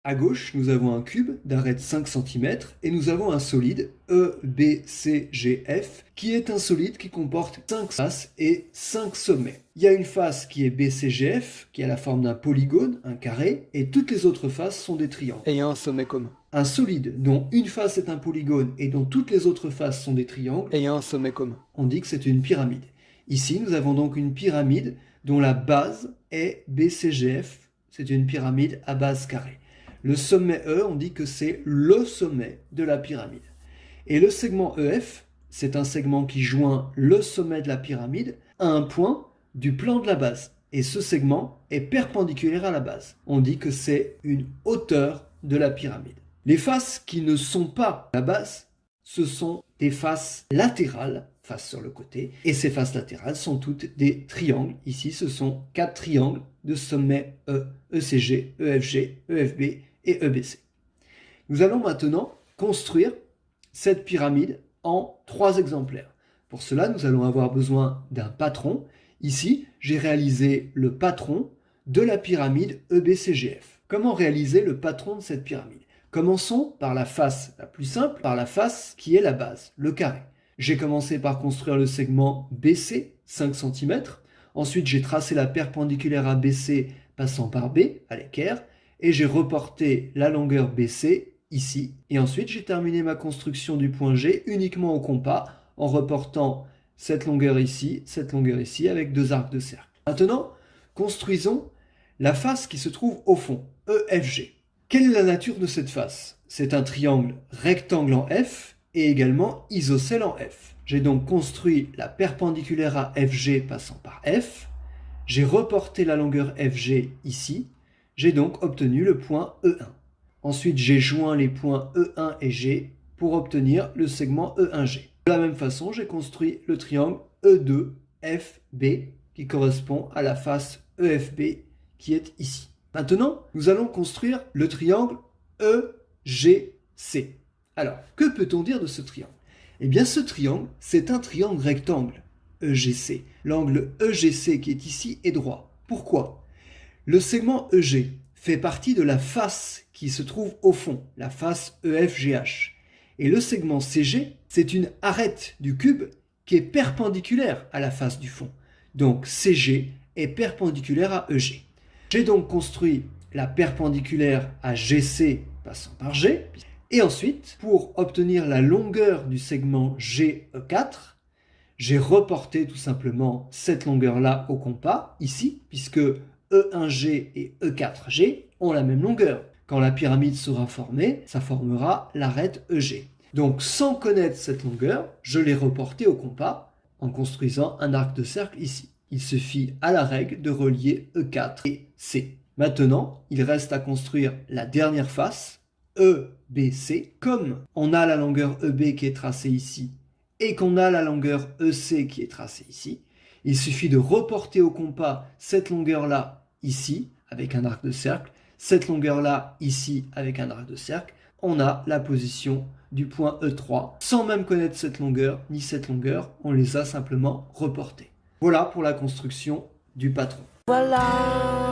À gauche, nous avons un cube d'arête 5 cm et nous avons un solide EBCGF qui est un solide qui comporte 5 faces et 5 sommets. Il y a une face qui est BCGF qui a la forme d'un polygone, un carré, et toutes les autres faces sont des triangles. Et il y a un sommet commun. Un solide dont une face est un polygone et dont toutes les autres faces sont des triangles, Et il y a un sommet commun. on dit que c'est une pyramide. Ici, nous avons donc une pyramide dont la base est BCGF. C'est une pyramide à base carrée. Le sommet E, on dit que c'est le sommet de la pyramide. Et le segment EF, c'est un segment qui joint le sommet de la pyramide à un point du plan de la base. Et ce segment est perpendiculaire à la base. On dit que c'est une hauteur de la pyramide. Les faces qui ne sont pas la base, ce sont des faces latérales, face sur le côté, et ces faces latérales sont toutes des triangles. Ici, ce sont 4 triangles de sommet E, ECG, EFG, EFB et EBC. Nous allons maintenant construire cette pyramide en 3 exemplaires. Pour cela, nous allons avoir besoin d'un patron. Ici, j'ai réalisé le patron de la pyramide EBCGF. Comment réaliser le patron de cette pyramide? Commençons par la face la plus simple, par la face qui est la base, le carré. J'ai commencé par construire le segment BC, 5 cm. Ensuite, j'ai tracé la perpendiculaire à BC passant par B, à l'équerre, et j'ai reporté la longueur BC ici. Et ensuite, j'ai terminé ma construction du point G uniquement au compas, en reportant cette longueur ici, avec 2 arcs de cercle. Maintenant, construisons la face qui se trouve au fond, EFG. Quelle est la nature de cette face? C'est un triangle rectangle en F et également isocèle en F. J'ai donc construit la perpendiculaire à FG passant par F. J'ai reporté la longueur FG ici. J'ai donc obtenu le point E1. Ensuite, j'ai joint les points E1 et G pour obtenir le segment E1G. De la même façon, j'ai construit le triangle E2FB qui correspond à la face EFB qui est ici. Maintenant, nous allons construire le triangle EGC. Alors, que peut-on dire de ce triangle? Eh bien, ce triangle, c'est un triangle rectangle, EGC. L'angle EGC qui est ici est droit. Pourquoi? Le segment EG fait partie de la face qui se trouve au fond, la face EFGH. Et le segment CG, c'est une arête du cube qui est perpendiculaire à la face du fond. Donc, CG est perpendiculaire à EG. J'ai donc construit la perpendiculaire à GC passant par G. Et ensuite, pour obtenir la longueur du segment GE4, j'ai reporté tout simplement cette longueur-là au compas, ici, puisque E1G et E4G ont la même longueur. Quand la pyramide sera formée, ça formera l'arête EG. Donc, sans connaître cette longueur, je l'ai reportée au compas en construisant un arc de cercle ici. Il suffit à la règle de relier E4 et C. Maintenant, il reste à construire la dernière face, EBC. Comme on a la longueur EB qui est tracée ici et qu'on a la longueur EC qui est tracée ici, il suffit de reporter au compas cette longueur-là ici avec un arc de cercle, cette longueur-là ici avec un arc de cercle. On a la position du point E3. Sans même connaître cette longueur ni cette longueur, on les a simplement reportées. Voilà pour la construction du patron. Voilà.